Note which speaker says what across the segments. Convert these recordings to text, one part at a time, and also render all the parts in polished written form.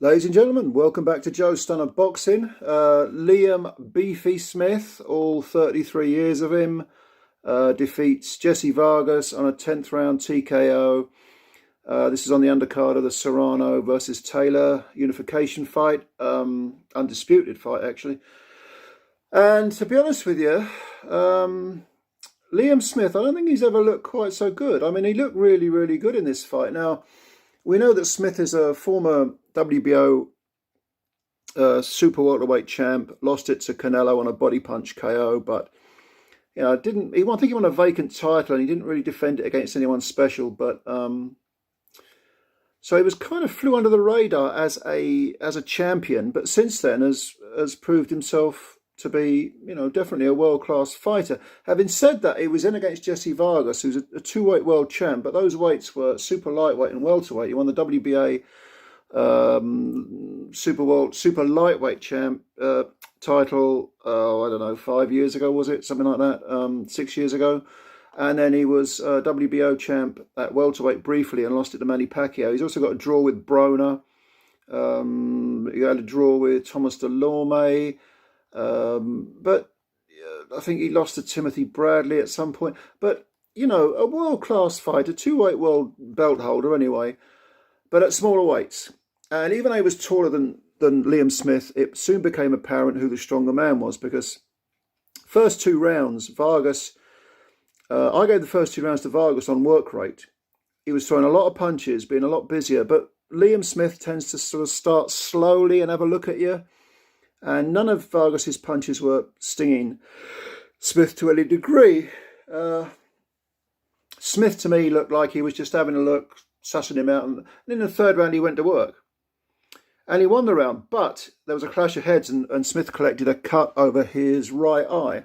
Speaker 1: Ladies and gentlemen, welcome back to Joe Stunner Boxing. Liam Beefy Smith, all 33 years of him, defeats Jessie Vargas on a 10th round TKO. This is on the undercard of the Serrano versus Taylor unification fight, undisputed fight actually. And to be honest with you, Liam Smith, I don't think he's ever looked quite so good. I mean, he looked really, really good in this fight. Now, we know that Smith is a former WBO super welterweight champ, lost it to Canelo on a body punch KO, but I think he won a vacant title and he didn't really defend it against anyone special, but so he was kind of flew under the radar as a champion, but since then has proved himself to be, definitely a world-class fighter. Having said that, he was in against Jessie Vargas, who's a two-weight world champ, but those weights were super lightweight and welterweight. He won the WBA super lightweight champ title, I don't know, 5 years ago, was it? Something like that, 6 years ago. And then he was WBO champ at welterweight briefly and lost it to Manny Pacquiao. He's also got a draw with Broner. He had a draw with Thomas Delorme. But I think he lost to Timothy Bradley at some point. But, a world-class fighter, two-weight world belt holder anyway, but at smaller weights. And even though he was taller than Liam Smith, it soon became apparent who the stronger man was, because first two rounds, Vargas, I gave the first two rounds to Vargas on work rate. He was throwing a lot of punches, being a lot busier, but Liam Smith tends to sort of start slowly and have a look at you. And none of Vargas's punches were stinging Smith to any degree. Smith, to me, looked like he was just having a look, sussing him out. And in the third round, he went to work. And he won the round. But there was a clash of heads, and Smith collected a cut over his right eye.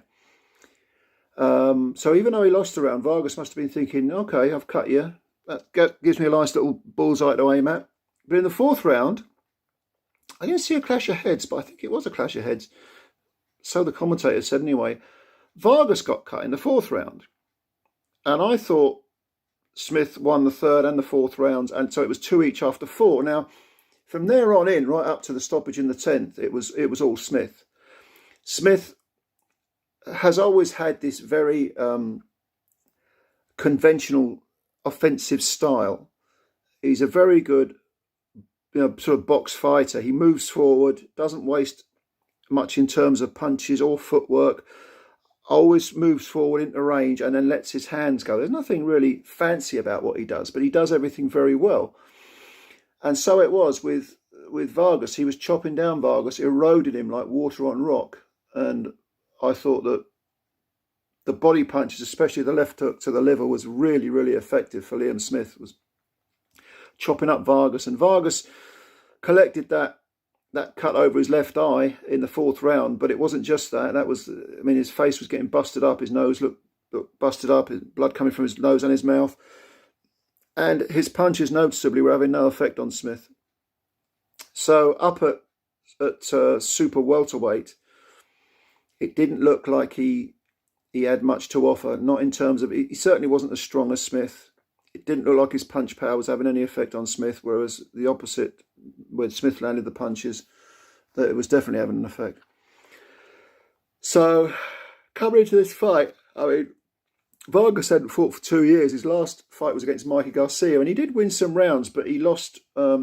Speaker 1: So even though he lost the round, Vargas must have been thinking, okay, I've cut you. That gives me a nice little bullseye to aim at. But in the fourth round, I didn't see a clash of heads, but I think it was a clash of heads. So the commentator said anyway. Vargas got cut in the fourth round. And I thought Smith won the third and the fourth rounds. And so it was two each after four. Now, from there on in, right up to the stoppage in the 10th, it was all Smith. Smith has always had this very conventional offensive style. He's a very good sort of box fighter. He moves forward, doesn't waste much in terms of punches or footwork, always moves forward into range and then lets his hands go. There's nothing really fancy about what he does, but he does everything very well. And so it was with Vargas. He was chopping down Vargas, eroding him like water on rock. And I thought that the body punches, especially the left hook to the liver, was really, really effective for Liam Smith. Was chopping up Vargas, and Vargas collected that cut over his left eye in the fourth round. But it wasn't just that. His face was getting busted up, his nose looked busted up, his blood coming from his nose and his mouth, and his punches noticeably were having no effect on Smith. So up at super welterweight, it didn't look like he had much to offer. Not in terms of, he certainly wasn't as strong as Smith. It didn't look like his punch power was having any effect on Smith, whereas the opposite, when Smith landed the punches, that it was definitely having an effect. So, coming into this fight, Vargas hadn't fought for 2 years. His last fight was against Mikey Garcia, and he did win some rounds, but he lost, I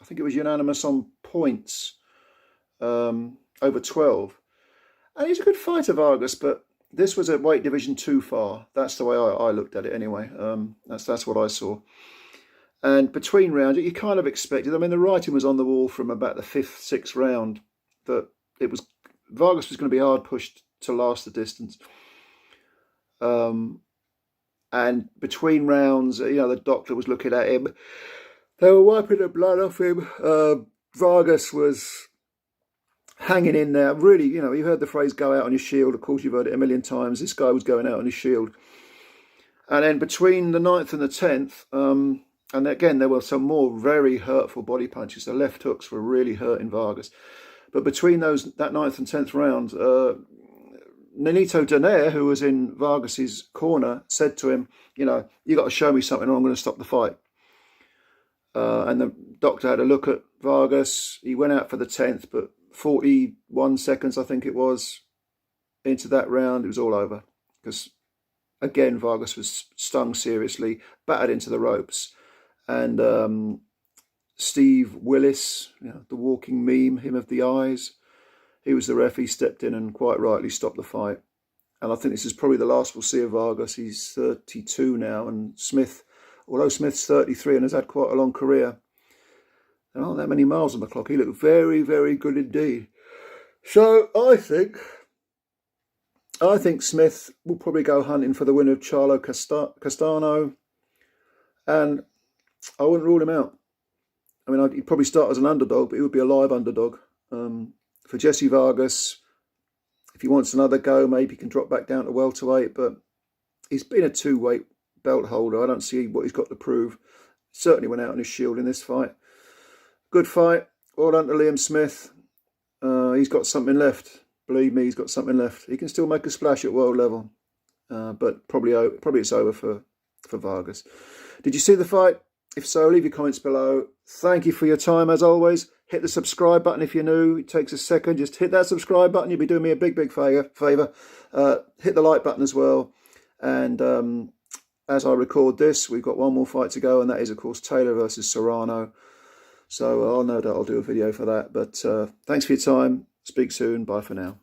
Speaker 1: think it was unanimous on points, over 12. And he's a good fighter, Vargas, but this was a weight division too far. That's the way I looked at it anyway. That's what I saw. And between rounds, you kind of expected. The writing was on the wall from about the fifth, sixth round that Vargas was going to be hard pushed to last the distance. And between rounds, the doctor was looking at him. They were wiping the blood off him. Vargas was hanging in there. Really, you heard the phrase "go out on your shield." Of course, you've heard it a million times. This guy was going out on his shield. And then between the 9th and the 10th, and again, there were some more very hurtful body punches. The left hooks were really hurting Vargas. But between that 9th and 10th round, Nonito Donaire, who was in Vargas's corner, said to him, you got to show me something or I'm going to stop the fight. and the doctor had a look at Vargas. He went out for the 10th, but 41 seconds, I think it was, into that round, it was all over. Because, again, Vargas was stung seriously, battered into the ropes. And Steve Willis, the walking meme, him of the eyes, he was the ref. He stepped in and quite rightly stopped the fight. And I think this is probably the last we'll see of Vargas. He's 32 now, and Smith, although Smith's 33 and has had quite a long career, there aren't that many miles on the clock. He looked very, very good indeed. So I think Smith will probably go hunting for the winner of Charlo Castano, and I wouldn't rule him out. I mean, he'd probably start as an underdog, but he would be a live underdog. For Jessie Vargas, if he wants another go, maybe he can drop back down to welterweight, but he's been a two-weight belt holder. I don't see what he's got to prove. Certainly went out on his shield in this fight. Good fight. Well done to Liam Smith. He's got something left. Believe me, he's got something left. He can still make a splash at world level, but probably it's over for Vargas. Did you see the fight? If so, leave your comments below. Thank you for your time, as always. Hit the subscribe button if you're new. It takes a second. Just hit that subscribe button. You'll be doing me a big, big favour. Hit the like button as well. And as I record this, we've got one more fight to go, and that is, of course, Taylor versus Serrano. So I'll no doubt I'll do a video for that. But thanks for your time. Speak soon. Bye for now.